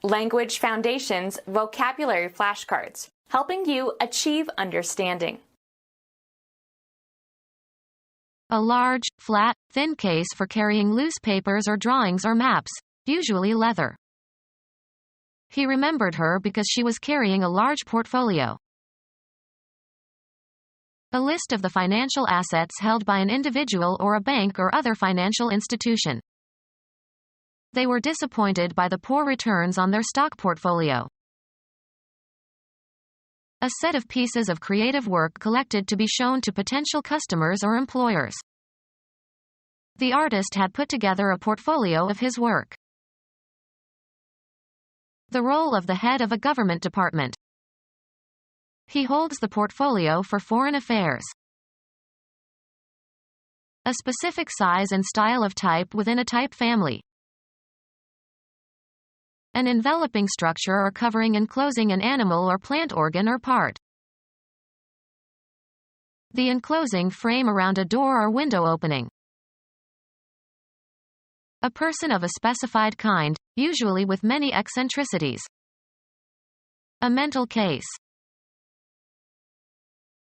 Language Foundations Vocabulary Flashcards, helping you achieve understanding. A large, flat, thin case for carrying loose papers or drawings or maps, usually leather. He remembered her because she was carrying a large portfolio. A list of the financial assets held by an individual or a bank or other financial institution. They were disappointed by the poor returns on their stock portfolio. A set of pieces of creative work collected to be shown to potential customers or employers. The artist had put together a portfolio of his work. The role of the head of a government department. He holds the portfolio for foreign affairs. A specific size and style of type within a type family. An enveloping structure or covering enclosing an animal or plant organ or part. The enclosing frame around a door or window opening. A person of a specified kind, usually with many eccentricities. A mental case.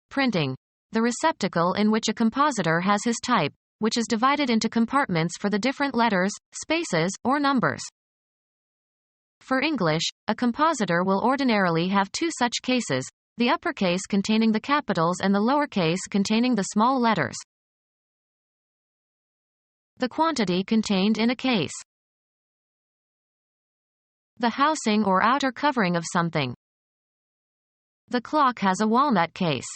Printing. The receptacle in which a compositor has his type, which is divided into compartments for the different letters, spaces, or numbers. For English, a compositor will ordinarily have two such cases, the uppercase containing the capitals and the lowercase containing the small letters. The quantity contained in a case. The housing or outer covering of something. The clock has a walnut case.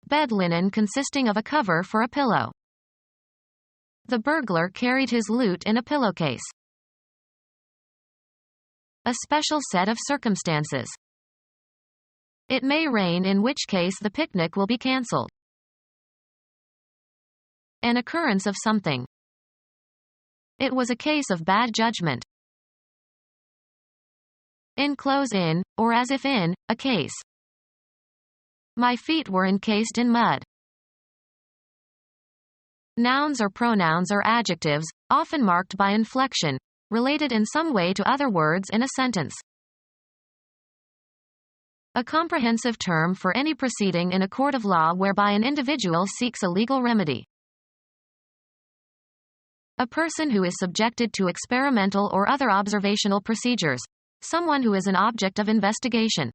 Bed linen consisting of a cover for a pillow. The burglar carried his loot in a pillowcase. A special set of circumstances. It may rain, in which case the picnic will be cancelled. An occurrence of something. It was a case of bad judgment. Enclose in, or as if in, a case. My feet were encased in mud. Nouns or pronouns or adjectives, often marked by inflection, related in some way to other words in a sentence. A comprehensive term for any proceeding in a court of law whereby an individual seeks a legal remedy. A person who is subjected to experimental or other observational procedures. Someone who is an object of investigation.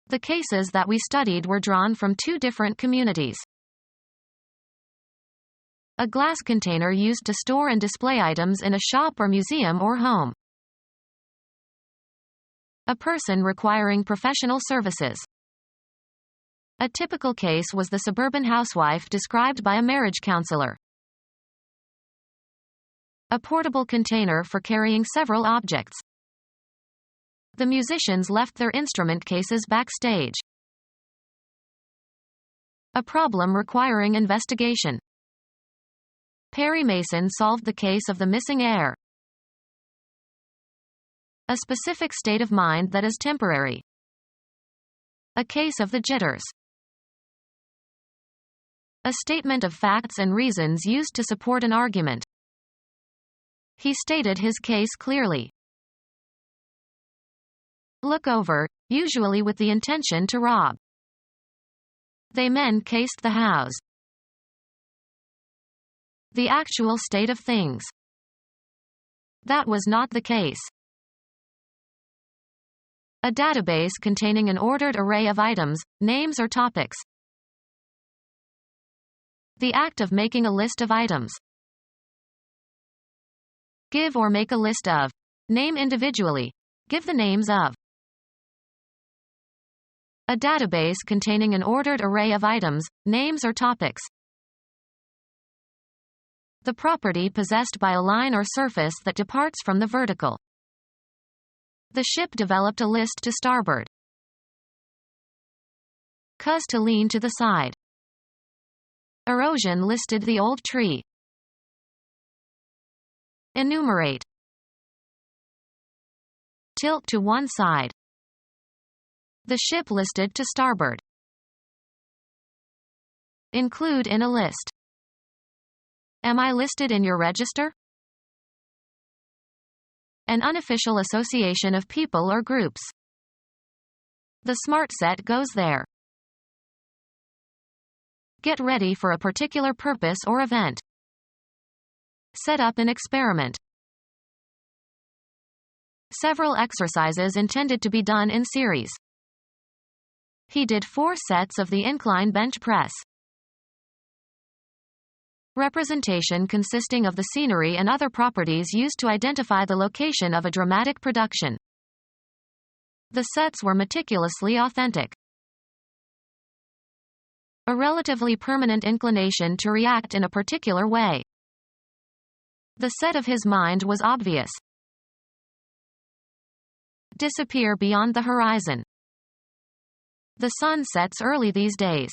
The cases that we studied were drawn from two different communities. A glass container used to store and display items in a shop or museum or home. A person requiring professional services. A typical case was the suburban housewife described by a marriage counselor. A portable container for carrying several objects. The musicians left their instrument cases backstage. A problem requiring investigation. Perry Mason solved the case of the missing heir. A specific state of mind that is temporary. A case of the jitters. A statement of facts and reasons used to support an argument. He stated his case clearly. Look over, usually with the intention to rob. They men cased the house. The actual state of things. That was not the case. A database containing an ordered array of items, names or topics. The act of making a list of items. Give or make a list of. Name individually. Give the names of. A database containing an ordered array of items, names or topics. The property possessed by a line or surface that departs from the vertical. The ship developed a list to starboard. Cause to lean to the side. Erosion listed the old tree. Enumerate. Tilt to one side. The ship listed to starboard. Include in a list. Am I listed in your register? an unofficial association of people or groups. The smart set goes there. Get ready for a particular purpose or event. Set up an experiment. Several exercises intended to be done in series. He did 4 sets of the incline bench press. Representation consisting of the scenery and other properties used to identify the location of a dramatic production. The sets were meticulously authentic. A relatively permanent inclination to react in a particular way. The set of his mind was obvious. Disappear beyond the horizon. The sun sets early these days.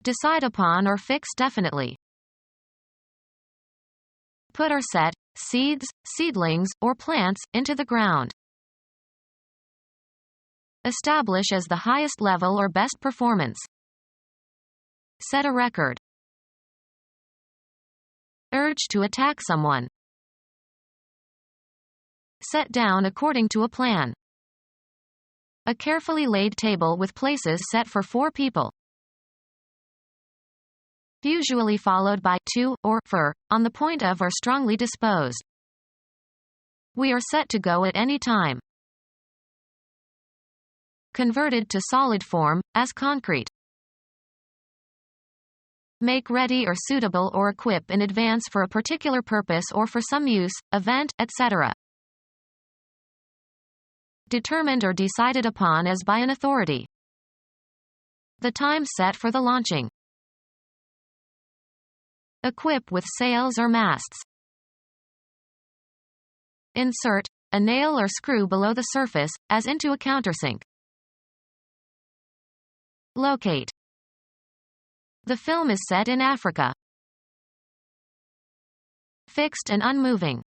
Decide upon or fix definitely. Put or set seeds, seedlings, or plants into the ground. Establish as the highest level or best performance. Set a record. Urge to attack someone. Set down according to a plan. A carefully laid table with places set for 4 people. Usually followed by to or for, on the point of or strongly disposed. We are set to go at any time. Converted to solid form, as concrete. Make ready or suitable or equip in advance for a particular purpose or for some use, event, etc. Determined or decided upon as by an authority. The time set for the launching. Equip with sails or masts. Insert a nail or screw below the surface, as into a countersink. Locate. The film is set in Africa. Fixed and unmoving.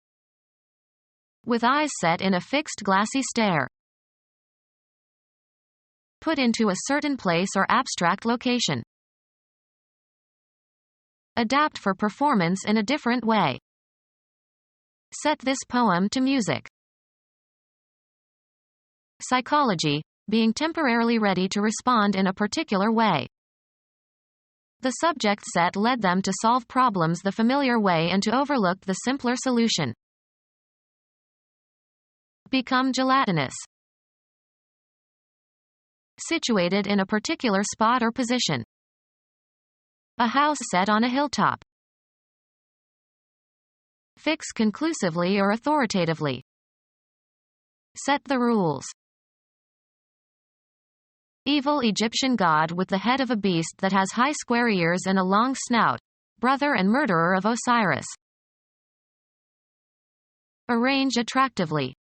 With eyes set in a fixed glassy stare. Put into a certain place or abstract location. Adapt for performance in a different way. Set this poem to music. Psychology, being temporarily ready to respond in a particular way. The subject set led them to solve problems the familiar way and to overlook the simpler solution. Become gelatinous. Situated in a particular spot or position. A house set on a hilltop. Fix conclusively or authoritatively. Set the rules. Evil Egyptian god with the head of a beast that has high square ears and a long snout, brother and murderer of Osiris. Arrange attractively.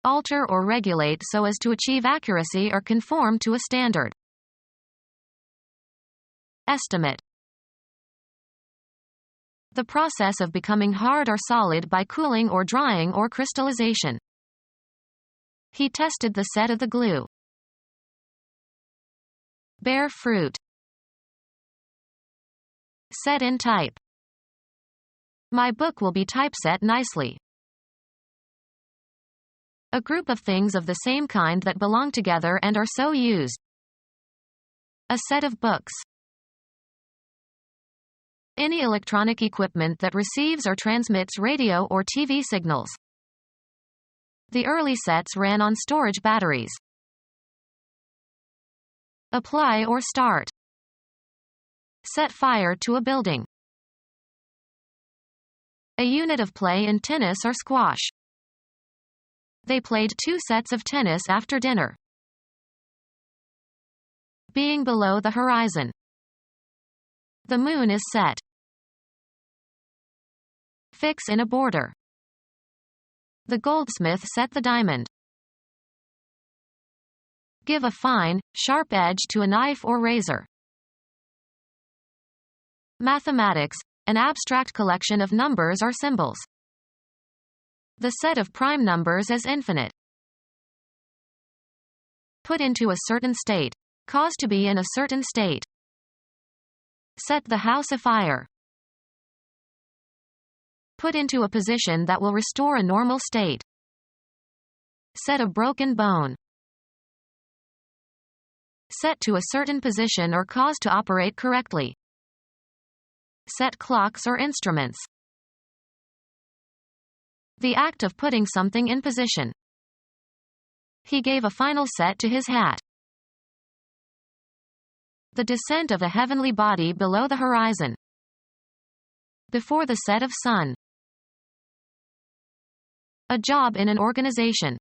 Alter or regulate so as to achieve accuracy or conform to a standard. Estimate. The process of becoming hard or solid by cooling or drying or crystallization. He tested the set of the glue. Bear fruit. Set in type. My book will be typeset nicely. A group of things of the same kind that belong together and are so used. A set of books. Any electronic equipment that receives or transmits radio or TV signals. The early sets ran on storage batteries. Apply or start. Set fire to a building. A unit of play in tennis or squash. They played 2 sets of tennis after dinner. Being below the horizon. The moon is set. Fix in a border. The goldsmith set the diamond. Give a fine, sharp edge to a knife or razor. Mathematics, an abstract collection of numbers or symbols. The set of prime numbers as infinite. Put into a certain state. Cause to be in a certain state. Set the house afire. Put into a position that will restore a normal state. Set a broken bone. Set to a certain position or cause to operate correctly. Set clocks or instruments. The act of putting something in position. He gave a final set to his hat. The descent of a heavenly body below the horizon. Before the set of sun. A job in an organization.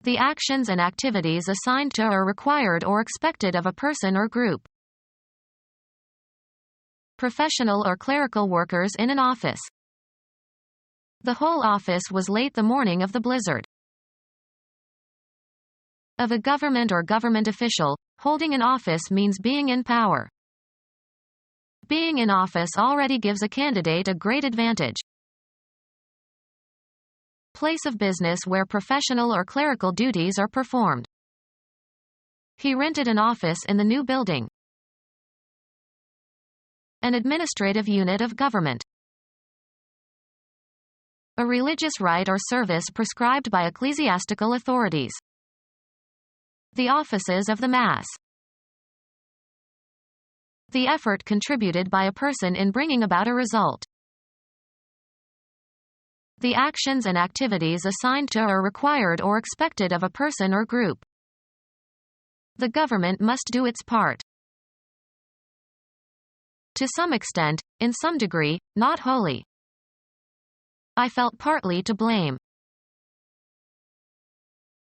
The actions and activities assigned to or required or expected of a person or group. Professional or clerical workers in an office. The whole office was late the morning of the blizzard. Of a government or government official, holding an office means being in power. Being in office already gives a candidate a great advantage. Place of business where professional or clerical duties are performed. He rented an office in the new building. An administrative unit of government. A religious rite or service prescribed by ecclesiastical authorities. The offices of the Mass. The effort contributed by a person in bringing about a result. The actions and activities assigned to or required or expected of a person or group. The government must do its part. To some extent, in some degree, not wholly. I felt partly to blame.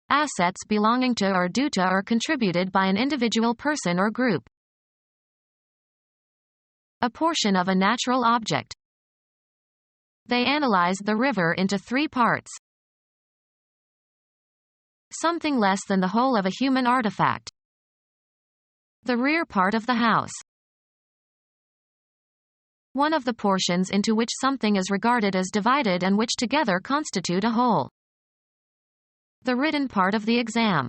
Assets belonging to or due to or contributed by an individual person or group. A portion of a natural object. They analyzed the river into 3 parts. Something less than the whole of a human artifact. The rear part of the house. One of the portions into which something is regarded as divided and which together constitute a whole. The written part of the exam.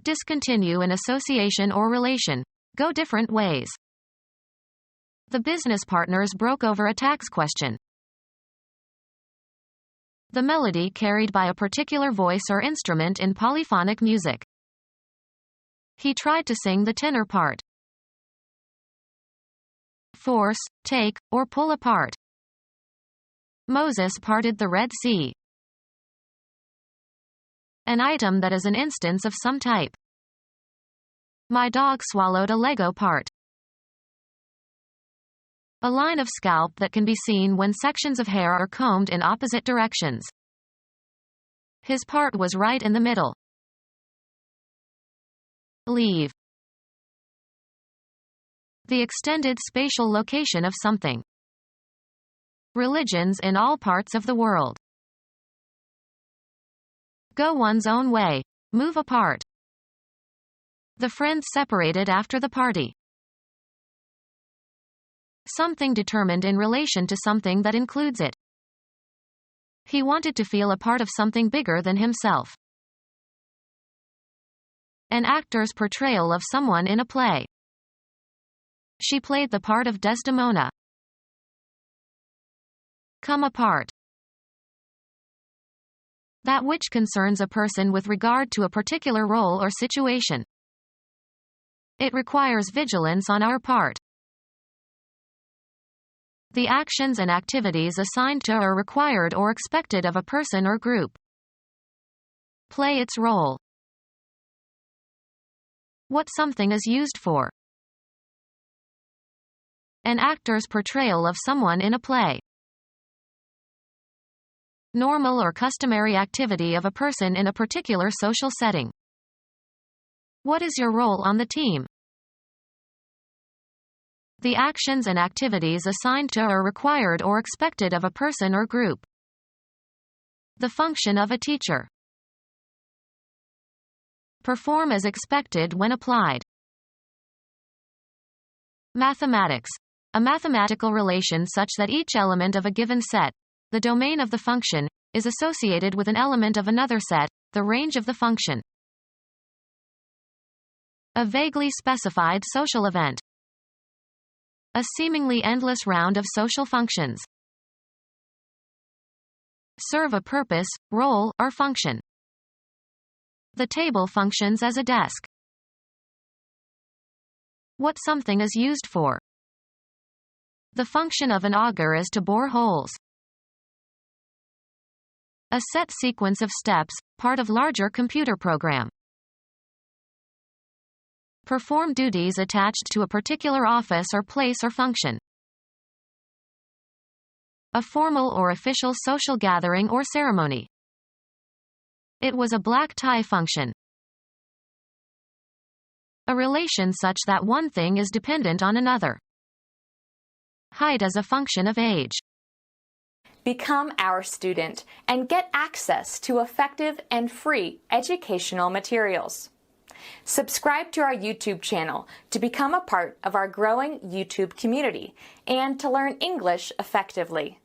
Discontinue an association or relation. Go different ways. The business partners broke over a tax question. The melody carried by a particular voice or instrument in polyphonic music. He tried to sing the tenor part. Force, take, or pull apart. Moses parted the Red Sea. An item that is an instance of some type. My dog swallowed a Lego part. A line of scalp that can be seen when sections of hair are combed in opposite directions. His part was right in the middle. Leave. The extended spatial location of something. Religions in all parts of the world. Go one's own way. Move apart. The friends separated after the party. Something determined in relation to something that includes it. He wanted to feel a part of something bigger than himself. An actor's portrayal of someone in a play. She played the part of Desdemona. Come apart. That which concerns a person with regard to a particular role or situation. It requires vigilance on our part. The actions and activities assigned to or required or expected of a person or group. Play its role. What something is used for. An actor's portrayal of someone in a play. Normal or customary activity of a person in a particular social setting. What is your role on the team? The actions and activities assigned to or required or expected of a person or group. The function of a teacher. Perform as expected when applied. Mathematics. A mathematical relation such that each element of a given set, the domain of the function, is associated with an element of another set, the range of the function. A vaguely specified social event. A seemingly endless round of social functions. Serve a purpose, role, or function. The table functions as a desk. What something is used for. The function of an auger is to bore holes. A set sequence of steps, part of larger computer program. Perform duties attached to a particular office or place or function. A formal or official social gathering or ceremony. It was a black tie function. A relation such that one thing is dependent on another. Height as a function of age. Become our student and get access to effective and free educational materials. Subscribe to our YouTube channel to become a part of our growing YouTube community and to learn English effectively.